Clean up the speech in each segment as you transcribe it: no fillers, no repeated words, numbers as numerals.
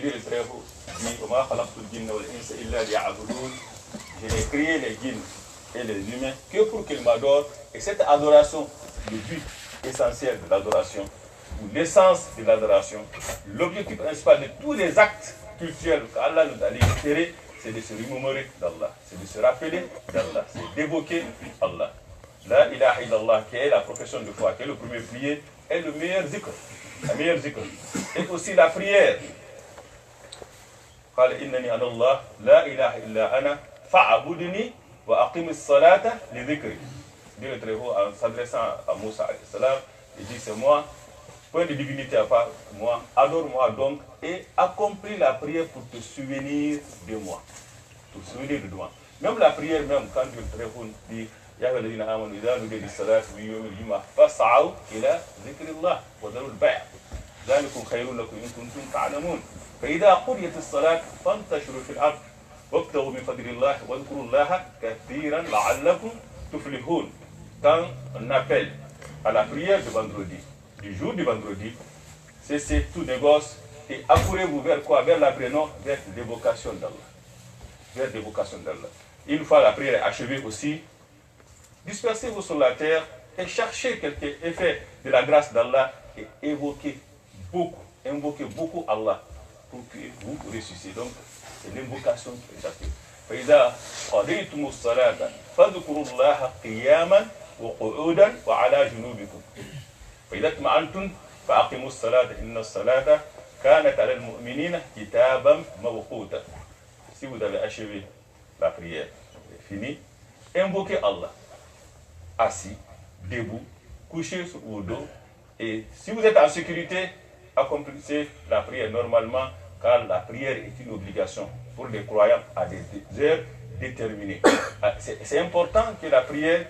Dieu le Très Haut dit je n'ai créé les djinns et les humains que pour qu'ils m'adorent. Et cette adoration, le but essentiel de l'adoration, ou l'essence de l'adoration, l'objectif principal de tous les actes cultuels qu'Allah nous a légiférés, c'est de se remémorer d'Allah, c'est de se rappeler d'Allah, c'est d'évoquer Allah. La ilaha illallah, qui est la profession de foi, qui est le premier prier, est le meilleur zikr. La meilleure zikr. Et aussi la prière. قال إنني أنا الله لا إله إلا أنا فاعبدني وأقم الصلاة لذكري. Dieu le Très Haut, en s'adressant à Moussa, il dit c'est moi, point de divinité à part moi, adore-moi donc et accomplis la prière pour te souvenir de moi. Pour te souvenir de moi. Même la prière, même quand Dieu le Très Haut dit يا أيها الذين آمنوا إذا نودي للصلاة من يوم الجمعة فاسعوا إلى ذكر الله وذروا البيع ذلكم خير لكم إن كنتم تعلمون فإذا قضيت الصلاة فانتشروا في الأرض وابتغوا من فضل الله واذكروا الله كثيرا لعلكم تفلحون. Quand on appelle à la prière de vendredi, du jour du vendredi, cessez tout négoce et accourez-vous vers quoi? Vers la prière, non, vers l'évocation d'Allah. Vers l'évocation d'Allah. Une fois la prière achevée aussi, dispersez-vous sur la terre et cherchez quelques effets de la grâce d'Allah et invoquez beaucoup Allah pour que vous ressuscitez. Donc, c'est l'invocation qui est chacune. فإذا قضيتم الصلاة فاذكروا الله قياما وقعودا وعلى جنوبكم فإذا اطمأنتم فأقيموا الصلاة إن الصلاة كانت على المؤمنين كتابا موقوتا. Si vous avez achevé la prière, fini, invoquez Allah. Assis, debout, couché sur vos dos. Et si vous êtes en sécurité, accomplissez la prière normalement, car la prière est une obligation pour les croyants à des heures déterminées. C'est important que la prière,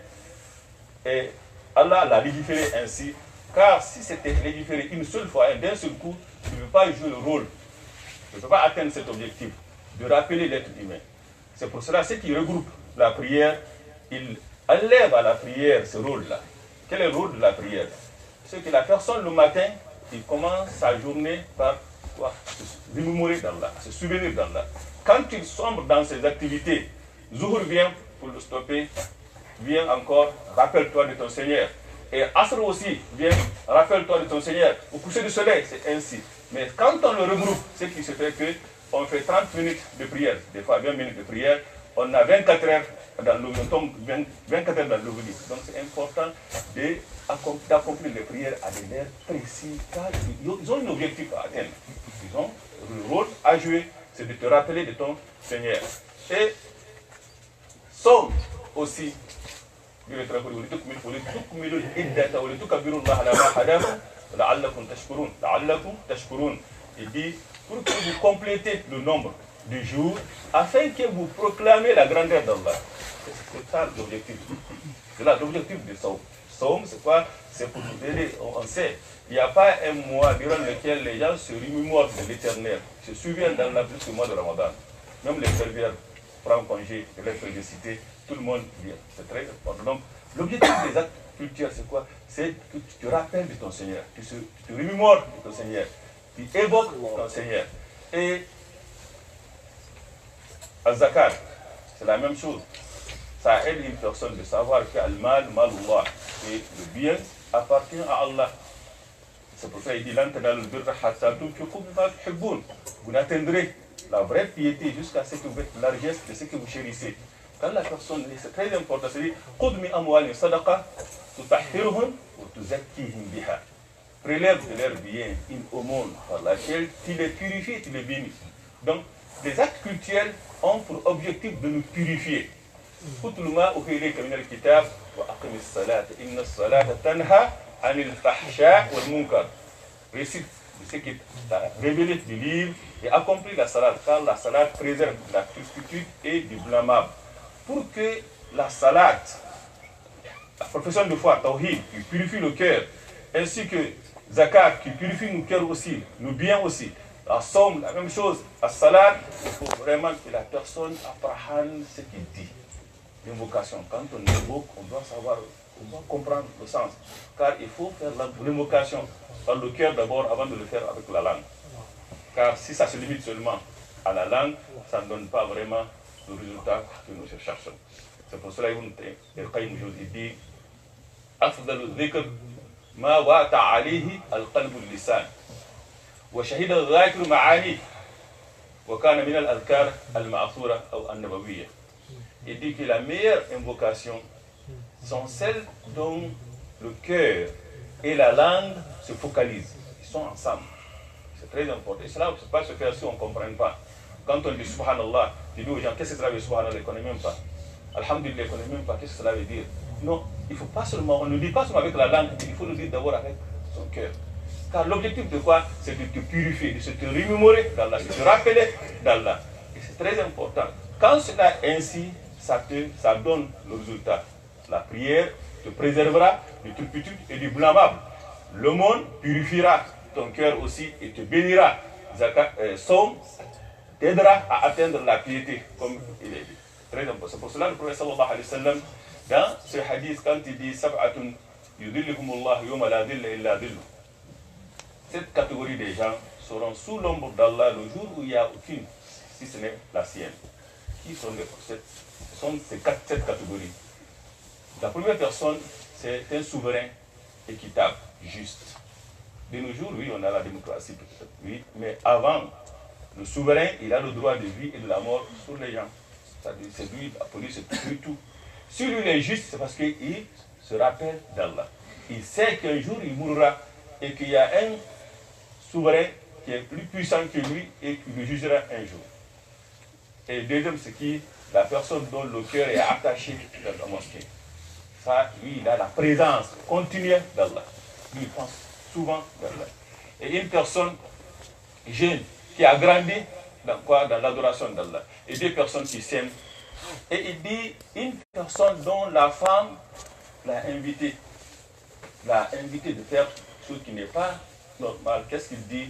Allah l'a légiférée ainsi, car si c'était légiféré une seule fois, d'un seul coup, tu ne peux pas jouer le rôle, tu ne peux pas atteindre cet objectif de rappeler l'être humain. C'est pour cela, ceux qui regroupent la prière, ils enlèvent à la prière ce rôle-là. Quel est le rôle de la prière? C'est que la personne, le matin, il commence sa journée par quoi? Se remémorer d'Allah, se souvenir d'Allah. Quand il sombre dans ses activités, Zuhur vient pour le stopper, vient encore, rappelle-toi de ton Seigneur. Et Asr aussi, vient, rappelle-toi de ton Seigneur. Au coucher du soleil, c'est ainsi. Mais quand on le regroupe, ce qui se fait que on fait 30 minutes de prière, des fois 20 minutes de prière, on a 24 heures dans le on tombe 24 heures dans le lit. Donc c'est important d'accomplir les prières à des heures précises, car ils ont un objectif à atteindre. Ils ont un rôle à jouer, c'est de te rappeler de ton Seigneur. Et somme aussi, il dit pour que vous complétez le nombre de jours afin que vous proclamez la grandeur d'Allah. C'est ça l'objectif. C'est là l'objectif de Saum. Saum, c'est quoi? C'est pour nous aider. On sait, il n'y a pas un mois durant lequel les gens se remémorent de l'éternel, se souviennent d'Allah plus que le mois de Ramadan. Même les pervers prennent congé de leur félicité, tout le monde vient. C'est très important. Donc, l'objectif des actes culturels, c'est quoi? C'est que tu te rappelles de ton Seigneur, tu te remémores de ton Seigneur, tu évoques ton Seigneur. Et Al-Zakat, c'est la même chose. Ça aide une personne de savoir que Al-Mal, Malullah, et le bien appartient à Allah. C'est pour ça qu'il dit vous n'atteindrez la vraie piété jusqu'à ce que vous êtes largesse de ce que vous chérissez. Quand la personne, c'est très important, c'est-à-dire prélève de leur bien une aumône par laquelle tu les purifies, tu les bénis. Donc, les actes cultuels ont pour objectif de nous purifier. Récite ce qui t'a révélé du livre et accomplit la salat, car la salat préserve la turpitude et du blâmable. Pour que la salat, la profession de foi, tawhid, qui purifie le cœur, ainsi que zakat, qui purifie nos cœurs aussi, nos biens aussi, la somme, la même chose, la salat, il faut vraiment que la personne apprenne ce qu'il dit. L'invocation, quand on évoque, on doit savoir, on doit comprendre le sens. Car il faut faire l'invocation par le cœur d'abord avant de le faire avec la langue. Car si ça se limite seulement à la langue, ça ne donne pas vraiment le résultat que nous cherchons. C'est pour cela que Ibn Qayyim dit أفضل الذكر ما وقع عليه القلب اللسان وشهد الذاكر معانيه وكان من الأذكار المأثورة أو النبوية. Il dit que la meilleure invocation sont celles dont le cœur et la langue se focalisent. Ils sont ensemble. C'est très important. Et cela ne peut pas se faire si on ne comprend pas. Quand on dit Subhanallah, tu dis aux gens, qu'est-ce que cela veut dire Subhanallah, ils ne connaissent même pas. Alhamdulillah, ils ne connaissent même pas. Qu'est-ce que cela veut dire? Non, il ne faut pas seulement, on ne dit pas seulement avec la langue, il faut le dire d'abord avec son cœur. Car l'objectif de quoi? C'est de te purifier, de se te remémorer d'Allah, de te rappeler d'Allah. Et c'est très important. Quand cela est ainsi, ça donne le résultat. La prière te préservera de turpitude et du blâmable. Le monde purifiera ton cœur aussi et te bénira. Somme t'aidera à atteindre la piété, comme il est dit. Très important. C'est pour cela que le prophète sallallahu alayhi wa sallam, dans ce hadith, quand il dit Sab'atun yudhilluhumullah yawma la dhilla illa dhilluh, cette catégorie des gens seront sous l'ombre d'Allah le jour où il n'y a aucune, si ce n'est la sienne. Qui sont cette catégorie? La première personne, c'est un souverain équitable, juste. De nos jours, oui, on a la démocratie peut-être, oui, mais avant, le souverain, il a le droit de vie et de la mort sur les gens. C'est-à-dire, c'est lui, la police, c'est tout. Si lui il est juste, c'est parce qu'il se rappelle d'Allah. Il sait qu'un jour il mourra et qu'il y a un souverain qui est plus puissant que lui et qui le jugera un jour. Et le deuxième, c'est qui? La personne dont le cœur est attaché dans la mosquée. Ça, lui, il a la présence continue d'Allah. Lui, il pense souvent d'Allah. Et une personne jeune qui a grandi dans quoi? Dans l'adoration d'Allah. Et deux personnes qui s'aiment. Et il dit une personne dont la femme l'a invité de faire ce qui n'est pas normal. Qu'est-ce qu'il dit?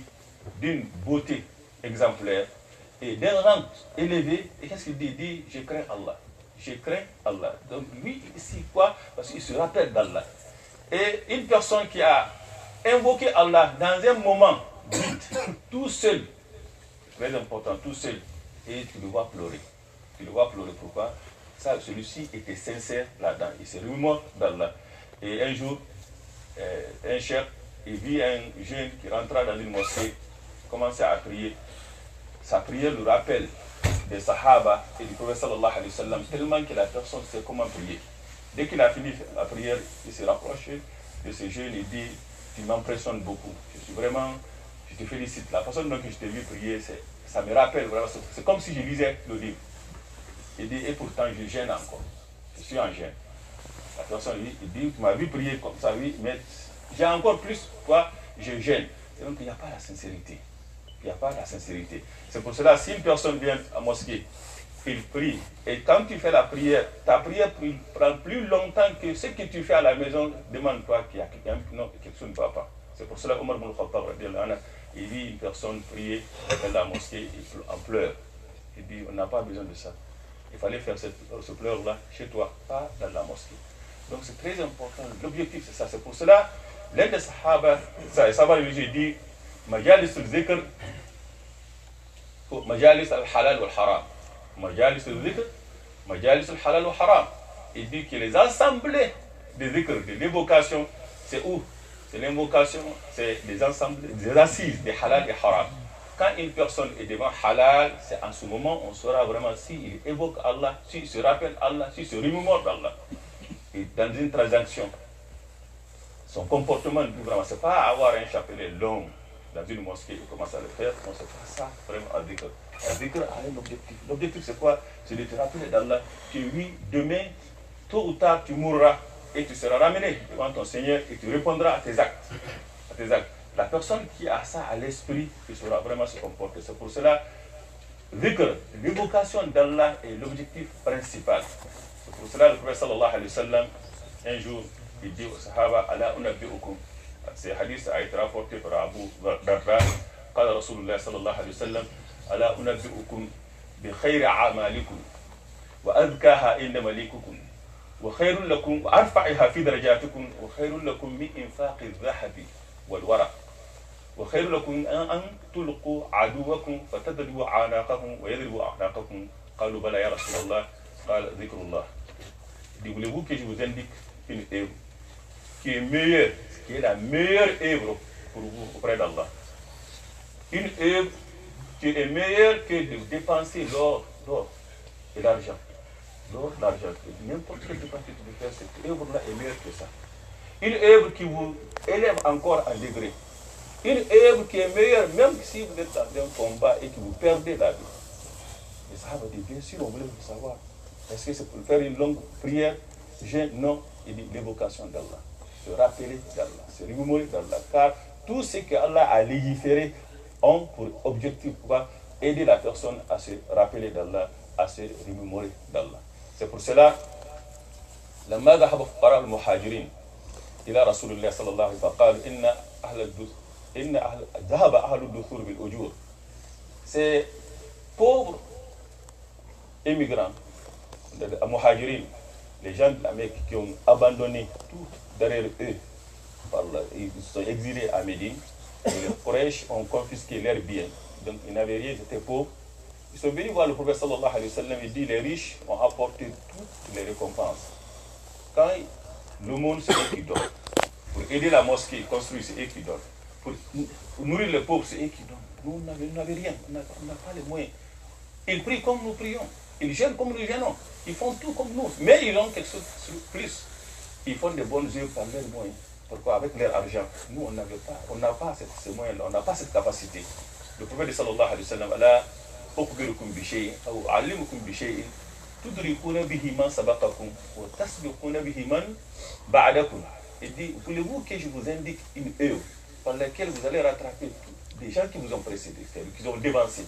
D'une beauté exemplaire et d'un rang élevé. Et qu'est-ce qu'il dit? Il dit, je crains Allah. Je crains Allah. Donc lui, ici, quoi? Parce qu'il se rappelle d'Allah. Et une personne qui a invoqué Allah dans un moment vite, tout seul, très important, tout seul, et tu le vois pleurer. Tu le vois pleurer. Pourquoi? Celui-ci était sincère là-dedans. Il se remémore d'Allah. Et un jour, un chef, il vit un jeune qui rentra dans une mosquée, commençait à prier. Sa prière le rappelle des Sahaba et du prophète sallallahu alayhi wa sallam, tellement que la personne sait comment prier. Dès qu'il a fini la prière, il s'est rapproché de ce jeune et dit, tu m'impressionnes beaucoup. Je te félicite. La façon dont je t'ai vu prier, ça me rappelle vraiment, c'est comme si je lisais le livre. Il dit, et pourtant je gêne encore. Je suis en gêne. La personne lui, il dit, tu m'as vu prier comme ça, oui, mais j'ai encore plus, quoi, je gêne. Et donc il n'y a pas la sincérité. Il n'y a pas la sincérité. C'est pour cela, si une personne vient à la mosquée, il prie, et quand tu fais la prière, ta prière prend plus longtemps que ce que tu fais à la maison, demande-toi qu'il y a quelque chose ne va pas. C'est pour cela qu'Omar ibn Khattab, il vit une personne prier dans la mosquée, il en pleure. Il dit, on n'a pas besoin de ça. Il fallait faire ce pleur-là chez toi, pas dans la mosquée. Donc c'est très important. L'objectif, c'est ça. C'est pour cela, l'un des Sahaba, les Sahaba religieux dit, Majalis al-Zikr, Majalis al-Halal wal-Haram. Majalis al-Zikr, Majalis al-Halal wal-Haram. Il dit que les assemblées de zikr, de l'évocation, c'est où? C'est l'invocation, c'est des assemblées, des assises, des halal et haram. Quand une personne est devant halal, c'est en ce moment on saura vraiment s'il évoque Allah, s'il se rappelle Allah, s'il se remémore d'Allah. Et dans une transaction, son comportement, vraiment, c'est pas avoir un chapelet long dans une mosquée et commencer à le faire, on ne sait pas ça vraiment à dhikr. À dhikr a un objectif. L'objectif c'est quoi? C'est de te rappeler d'Allah que oui, demain, tôt ou tard, tu mourras et tu seras ramené devant ton Seigneur et tu répondras à tes actes. La personne qui a ça à l'esprit, qui saura vraiment se comporter. C'est pour cela, dhikr, l'évocation d'Allah est l'objectif principal. C'est pour cela le prophète sallallahu alayhi wa sallam, un jour, il dit aux Sahaba, Ala unabbi'ukum. C'est un hadith a été rapporté par Abu Darda. قال رسول الله صلى الله عليه وسلم ألا أنبئكم بخير أعمالكم وأذكاها عند مليككم وخير لكم وأرفعها في درجاتكم وخير لكم من إنفاق الذهب والورق. وخير لكم أن تلقوا عدوكم فتضربوا أعناقهم ويضربوا أعناقكم قالوا بلى يا رسول الله قال ذكر الله. Voulez-vous que je vous indique une œuvre qui est meilleure, qui est la meilleure œuvre pour vous auprès d'Allah? Une œuvre qui est meilleure que de dépenser l'or et l'argent. L'or, l'argent, n'importe quelle dépense que tu veux faire, cette œuvre-là est meilleure que ça. Une œuvre qui vous élève encore un degré. Une œuvre qui est meilleure, même si vous êtes dans un combat et que vous perdez la vie. Les Sahaba disent, bien sûr, on voulait vous savoir. Est-ce que c'est pour faire une longue prière? Non, il dit l'évocation d'Allah. Se rappeler d'Allah, se remémorer d'Allah. Car tout ce qu'Allah a légiféré ont pour objectif pouvoir aider la personne à se rappeler d'Allah, à se remémorer d'Allah. C'est pour cela, لما ذهب فقراء المهاجرين إلى رسول الله صلى الله عليه وسلم فقالوا ذهب أهل الدثور بالأجور. Ces pauvres immigrants, les muhajirin, les gens de la Mecque qui ont abandonné tout derrière eux, ils sont exilés à Médine, et les Quraysh ont confisqué leurs biens. Donc ils n'avaient rien, ils étaient pauvres. Ils sont venus voir le prophète sallallahu alayhi wa sallam, il dit les riches ont apporté toutes les récompenses. Quand le monde, c'est eux qui donnent. Pour aider la mosquée, construire, c'est eux qui donnent. Pour nourrir les pauvres, c'est eux qui donnent. Nous, on n'avait rien, on n'a pas les moyens. Ils prient comme nous prions. Ils gênent comme nous gênons. Ils font tout comme nous. Mais ils ont quelque chose de plus. Ils font des bonnes œuvres par leurs moyens. Pourquoi? Avec leur argent. Nous, on n'a pas ces moyens-là. On n'a pas cette capacité. Le prophète sallallahu alayhi wa sallam, Allah, أخبركم بشيء أو أعلمكم بشيء تدركون به من سبقكم وتسبقون به من بعدكم. Il dit, voulez-vous que je vous indique une œuvre par laquelle vous allez rattraper des gens qui vous ont précédés, c'est-à-dire qui ont dévancé.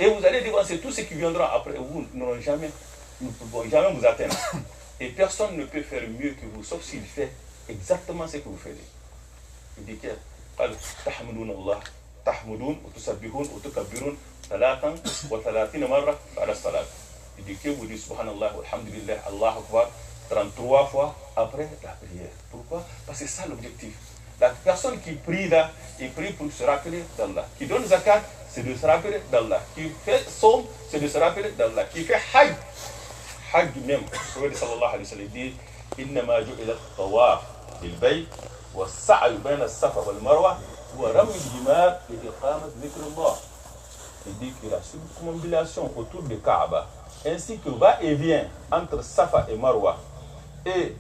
Et vous allez dévancer tous ceux qui viendront après vous, ne pourront jamais vous atteindre. Et personne ne peut faire mieux que vous, sauf s'il fait exactement ce que vous faites. Il dit que تحمدون الله تحمدون وتسبحون وتكبرون 33 مرة بعد الصلاة. Il dit que vous dites subhanallah walhamdulillah Allah akbar 33 fois après la prière. Pourquoi? Parce que c'est ça l'objectif. La personne qui prie là, il prie pour se rappeler d'Allah. Qui donne zakat, c'est de se rappeler d'Allah. Qui fait somme, c'est de se rappeler d'Allah. Qui fait hajj, hajj même. Le prophète sallallahu alayhi wa sallam dit إنما جعل الطواف بالبيت والسعي بين الصفا والمروة ورمي الجمار لإقامة ذكر الله. Il dit que la circumambulation autour de Kaaba, ainsi que va-et-vient entre Safa et Marwa, et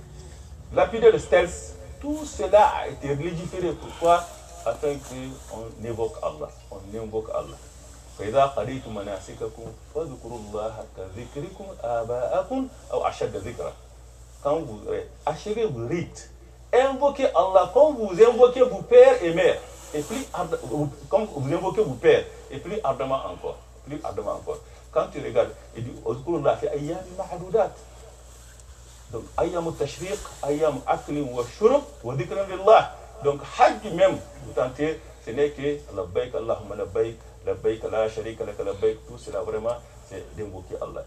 lapider le stealth, tout cela a été légiféré. Pourquoi? Afin qu'on évoque Allah. On invoque Allah. فإذا قضيتم مناسككم فاذكروا الله كذكركم آباءكم أو أشد ذكرا. Quand vous achevez vos rites, invoquez Allah comme vous invoquez vos pères et mères. Et plus comme vous invoquez vos pères, et plus ardemment encore. Plus ardemment encore. Quand tu regardes, il dit اذكروا في أيام معدودات. Donc, ayyam tashriq, ayyam akli wa shurub, wa dhikran lillah. Donc, hajj même, vous tentez, ce n'est que labbaik Allahumma labbaik, labbaik la sharika laka labbaik, tout cela vraiment, c'est d'invoquer Allah.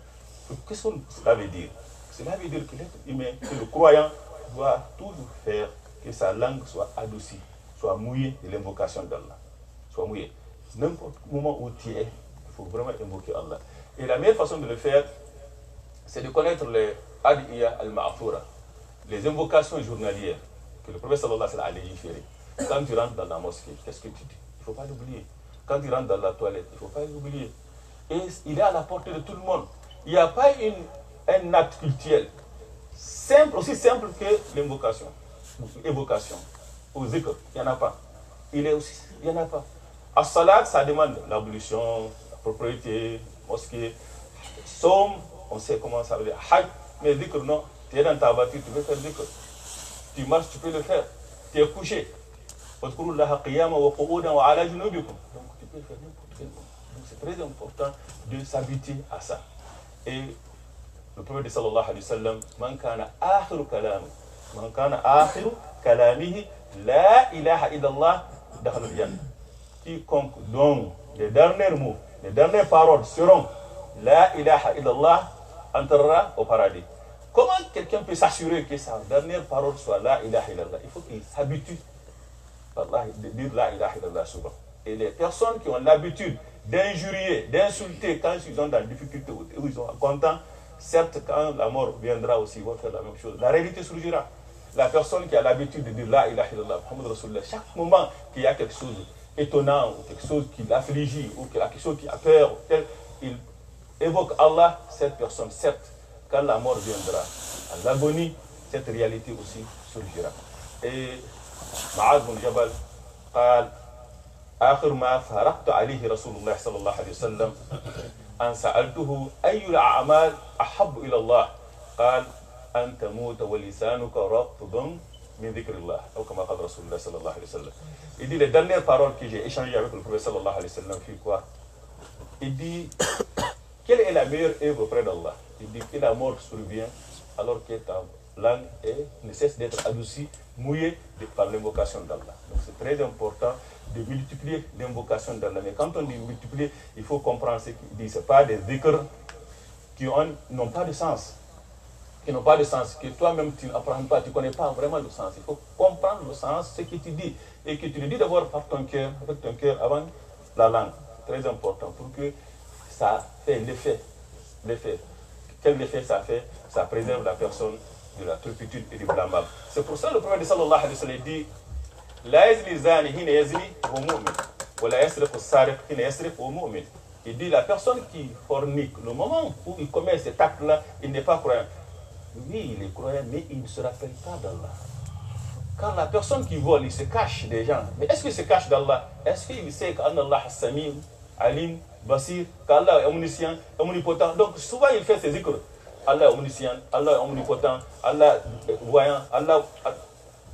Qu'est-ce que cela veut dire? Cela veut dire que l'être humain, que le croyant doit toujours faire que sa langue soit adoucie, soit mouillée de l'invocation d'Allah. Soit mouillée. N'importe quel moment où tu es, il faut vraiment invoquer Allah. Et la meilleure façon de le faire, c'est de connaître les Ad'iya al-Ma'foura, les invocations journalières que le prophète sallallahu alayhi wa sallam a légiférées. Quand tu rentres dans la mosquée, qu'est-ce que tu dis? Il ne faut pas l'oublier. Quand tu rentres dans la toilette, il ne faut pas l'oublier. Et il est à la portée de tout le monde. Il n'y a pas un acte cultuel simple, aussi simple que l'invocation, évocation, ou zikr. Il n'y en a pas. Il n'y en a pas. As-salat, ça demande l'ablution, la propriété, mosquée, somme, on sait comment ça veut dire. Hajj, mais zikr, non. Tu es dans ta voiture, tu veux faire zikr. Tu marches, tu peux le faire. Tu es couché. Donc tu peux le faire n'importe quel moment. Donc c'est très important de s'habituer à ça. Et le prophète sallallahu alayhi wa sallam, man kana akhiru kalamihi la ilaha illallah dakhala al-jannah. Quiconque dont les derniers mots, les dernières paroles seront la ilaha illallah, entrera au paradis. Comment quelqu'un peut s'assurer que sa dernière parole soit la ilaha illallah? Il faut qu'il s'habitue de dire la ilaha illallah souvent. Et les personnes qui ont l'habitude d'injurier, d'insulter quand ils sont dans la difficulté ou ils sont contents, certes, quand la mort viendra aussi, ils vont faire la même chose. La réalité surgira. La personne qui a l'habitude de dire la ilaha illallah, Muhammad Rasulullah, chaque moment qu'il y a quelque chose d'étonnant, ou quelque chose qui l'afflige, ou quelque chose qui a peur, il évoque Allah, cette personne, certes, quand la mort viendra, à l'agonie, cette réalité aussi surgira. Et Ma'ad bin Jabal قال آخر ما فرقت عليه رسول الله صلى الله عليه وسلم أن سألته أي الأعمال أحب إلى الله قال أن تموت ولسانك رطب من ذكر الله أو كما قال رسول الله صلى الله عليه وسلم. Il dit les dernières paroles que j'ai échangées avec le prophète sallallahu alayhi wa sallam, fait quoi? Il dit quelle est la meilleure œuvre auprès d'Allah? Il dit que la mort survient alors que ta langue ne cesse d'être adoucie, mouillée par l'invocation d'Allah. Donc c'est très important de multiplier l'invocation d'Allah. Mais quand on dit multiplier, il faut comprendre ce qu'il dit. Ce n'est pas des dhikrs qui n'ont pas de sens. Qui n'ont pas de sens, que toi-même tu n'apprends pas, tu ne connais pas vraiment le sens. Il faut comprendre le sens, ce que tu dis. Et que tu le dis d'abord par ton cœur, avec ton cœur avant la langue. C'est très important pour que ça fait l'effet. Quel effet ça fait? Ça préserve la personne de la turpitude et du blâmable. C'est pour ça que le prophète sallallahu alayhi wa sallam dit La yazni zani hina yazni wa mu'min, wa la yasriqu sariq hina yasriq wa mu'min. Il dit la personne qui fornique, le moment où il commet cet acte-là, il n'est pas croyant. Oui, il est croyant, mais il ne se rappelle pas d'Allah. Quand la personne qui vole, il se cache des gens. Mais est-ce qu'il se cache d'Allah? Est-ce qu'il sait qu'Allah Sami, Alim, Basir, qu'Allah est omniscient, omnipotent? Donc souvent il fait ses zikrs. Allah est omniscient, Allah est omnipotent, Allah est voyant, Allah...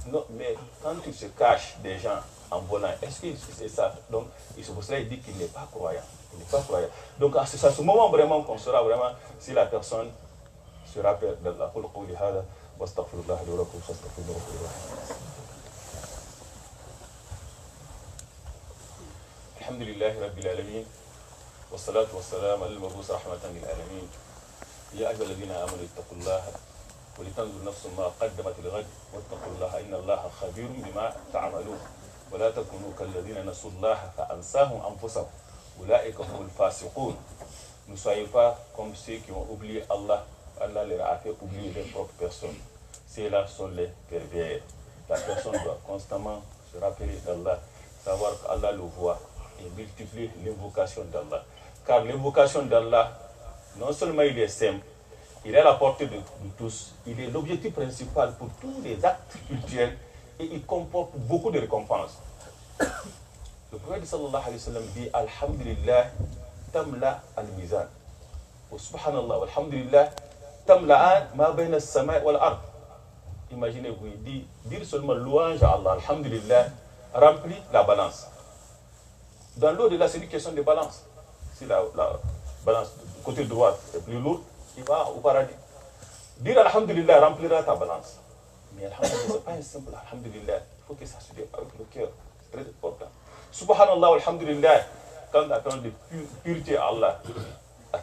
Non, mais quand il se cache des gens en volant, est-ce que c'est ça? Donc c'est pour cela qu'il dit qu'il n'est pas croyant. Il n'est pas croyant. Donc c'est à ce moment vraiment qu'on saura vraiment si la personne se rappelle d'Allah. الحمد لله رب العالمين والصلاة والسلام على المبعوث رحمة للعالمين يا أيها الذين آمنوا اتقوا الله ولتنظر نفس ما قدمت لغد واتقوا الله إن الله خبير بما تعملون ولا تكونوا كالذين نسوا الله فأنساهم أنفسهم أولئك هم الفاسقون. Ne soyez pas comme ceux qui ont oublié Allah. Allah leur a fait oublier leurs propres personnes. Ceux-là sont les pervers. La personne doit constamment se rappeler d'Allah, savoir qu'Allah le voit et multiplier l'invocation d'Allah. Car l'invocation d'Allah, non seulement il est simple, il est à la portée de tous, il est l'objectif principal pour tous les actes culturels et il comporte beaucoup de récompenses. Le prophète sallallahu alayhi wa sallam dit Alhamdulillah tamla al-mizan. Subhanallah, alhamdulillah tamla'an ma bayna as-sama' wal ard. Imaginez-vous, dire seulement louange à Allah, alhamdulillah, remplit la balance. Dans l'au-delà, c'est une question de balance. Si la balance du côté droit est plus lourde, il va au paradis. Dire alhamdulillah remplira ta balance. Mais alhamdulillah, ce n'est pas un simple alhamdulillah. Il faut que ça se dise avec le cœur. C'est très important. Subhanallah, alhamdulillah, quand on attend de pureté à Allah, à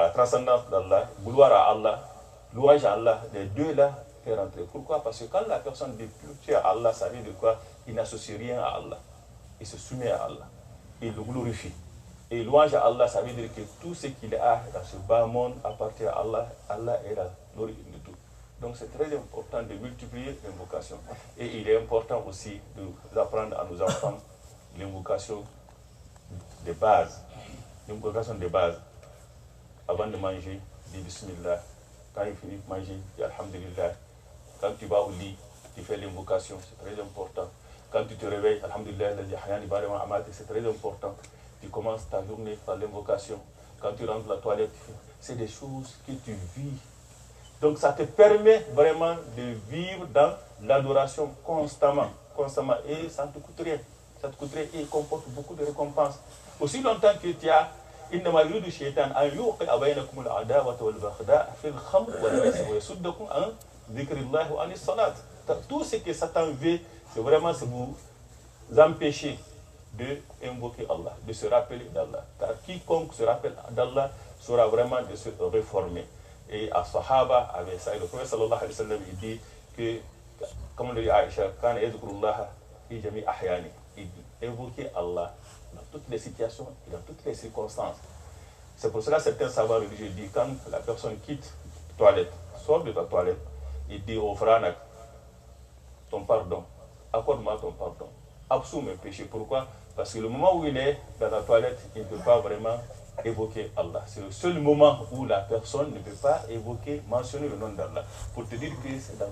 la transcendance d'Allah, gloire à Allah, louange à Allah, les deux là fait rentrer. Pourquoi? Parce que quand la personne dit pureté à Allah, ça veut dire quoi? Il n'associe rien à Allah. Il se soumet à Allah. Il le glorifie. Et louange à Allah, ça veut dire que tout ce qu'il a dans ce bas monde appartient à Allah. Allah est l'origine de tout. Donc c'est très important de multiplier l'invocation. Et il est important aussi d'apprendre à nos enfants l'invocation de base. L'invocation de base. Avant de manger, dis Bismillah. Quand il finit de manger, dis Alhamdulillah. Quand tu vas au lit, tu fais l'invocation, c'est très important. Quand tu te réveilles, Alhamdulillah, c'est très important. Tu commences ta journée par l'invocation. Quand tu rentres à la toilette, c'est des choses que tu vis. Donc ça te permet vraiment de vivre dans l'adoration constamment. Et ça ne te coûte rien. Ça te coûte rien et il comporte beaucoup de récompenses. Aussi longtemps que tu as إنما يريد الشيطان أن يوقع بينكم العداوة والبغضاء في الخمر والميسر ويصدكم عن ذكر الله وعن الصلاة. Tout ce que Satan veut, c'est vraiment vous empêcher d'invoquer Allah, de se rappeler d'Allah. Car quiconque se rappelle d'Allah sera vraiment de se réformer. Et à Sahaba, avec ça, le prophète sallallahu alayhi wa sallam, il dit que, comme le dit Aïcha, quand yazkurullah jami ahyani, évoquer Allah dans toutes les situations et dans toutes les circonstances. C'est pour cela que certains savants religieux disent quand la personne quitte la toilette, sort de ta toilette, il dit au frère ton pardon, accorde-moi ton pardon, absous mes péchés. Pourquoi? Parce que le moment où il est dans la toilette, il ne peut pas vraiment évoquer Allah. C'est le seul moment où la personne ne peut pas évoquer, mentionner le nom d'Allah. Pour te dire que c'est dans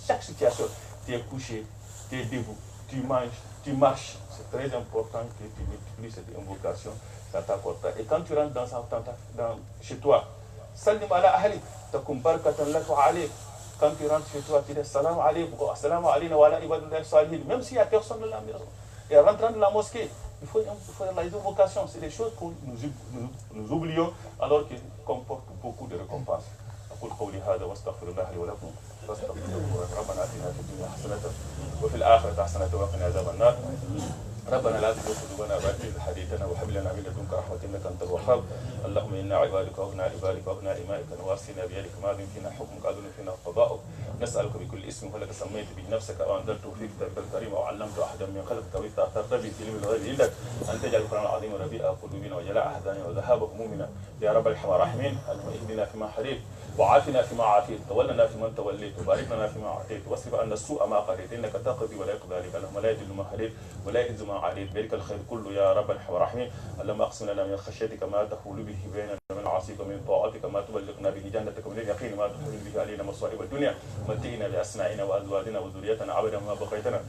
chaque situation, tu es couché, tu es debout, tu manges, tu marches. C'est très important que tu multiplies cette invocation, ça t'apporte. Et quand tu rentres chez toi, Salim ala ahlik, takum barakatan lak wa alayk. Quand tu rentres chez toi, tu dis salam alaykum, salam alayna wa ala ibadillah salihin. Même s'il n'y a personne dans la maison. Et en rentrant dans la mosquée, il faut les invocations. C'est des choses que nous oublions alors qu'elles comportent beaucoup de récompenses. أقول قولي هذا واستغفر الله لي ولكم فاستغفروه ربنا آتنا في الدنيا حسنة وفي الآخرة حسنة وقنا عذاب النار ربنا لا تزغ قلوبنا بعد إذ هديتنا وهب لنا من لدنك رحمة إنك أنت الوهاب اللهم إنا عبادك وأبناء عبادك وأبناء إمائك نواصينا بيدك ماض فينا حكمك عدل فينا قضاؤك نسألك بكل اسم ولك سميت به نفسك أو أنزلته في كتابك الكريم أو علمته أحدا من خلقك أو استأثرت به في علم الغيب عندك أن تجعل القرآن العظيم ربيع قلوبنا وجلاء أحزاننا وذهاب همومنا يا رب الرحمن الراحمين اللهم اهدنا فيما هديت وعافنا فيما عافيت تولنا فيمن توليت وبارك لنا فيما أعطيت واصرف عنا السوء ما قضيت إنك تقضي ولا يقضى عليك اللهم لا يذل من هديت ولا يعز من عاديت بارك الخير كله يا رب الرحمن الرحيم اللهم اقسم لنا من خشيتك ما تحول به بيننا ومن معاصيك ومن طاعتك ما تبلغنا به جنتك ومن اليقين ما تحول به علينا مصائب الدنيا متئنا بأسماعنا وأزواجنا وذريتنا أبدا ما بقيتنا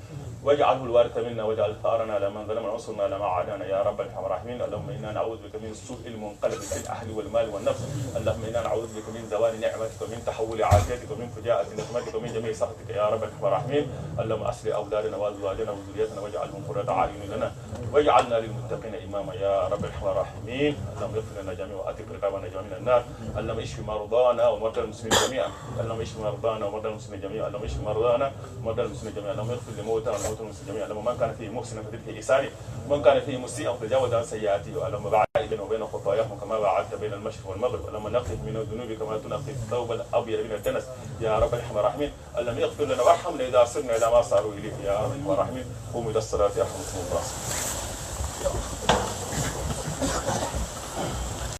واجعله الوارث منا واجعل ثارنا على من ظلمنا وانصرنا على ما عادانا يا رب الرحمن الرحيم اللهم إنا نعوذ بك من سوء المنقلب في الأهل والمال والنفس اللهم إنا نعوذ بك من زوال نعمتك ومن تحول عافيتك ومن فجاءة نقمتك ومن جميع سخطك يا رب الرحمن الرحيم اللهم أصلح أولادنا وأزواجنا وذريتنا واجعلهم قرة أعين لنا واجعلنا للمتقين إماما يا رب الرحمن الرحيم اللهم اغفر لنا جميعا وأتق رقابنا جميعا من النار اللهم اشف مرضانا ومرضى المسلمين جميعا اللهم اشف مرضانا ومرضى المسلمين جميعا اللهم اشف مرضانا ومرضى المسلمين جميعا اللهم اغفر لموتى وموتى المسلمين جميعا اللهم من كان فيه محسنا فزد في إحسانه ومن كان فيه مسيئا فتجاوز عن سيئاته اللهم باعد بينه وبين خطاياهم كما باعدت بين المشرق والمغرب اللهم نقه من الذنوب كما تنقي الثوب الأبيض من الدنس يا رب الرحمن الرحيم اللهم اغفر لنا وارحمنا إذا صرنا إلى ما صاروا إليه يا رب الرحمن الرحيم قوموا إلى الصلاة يرحمكم الله.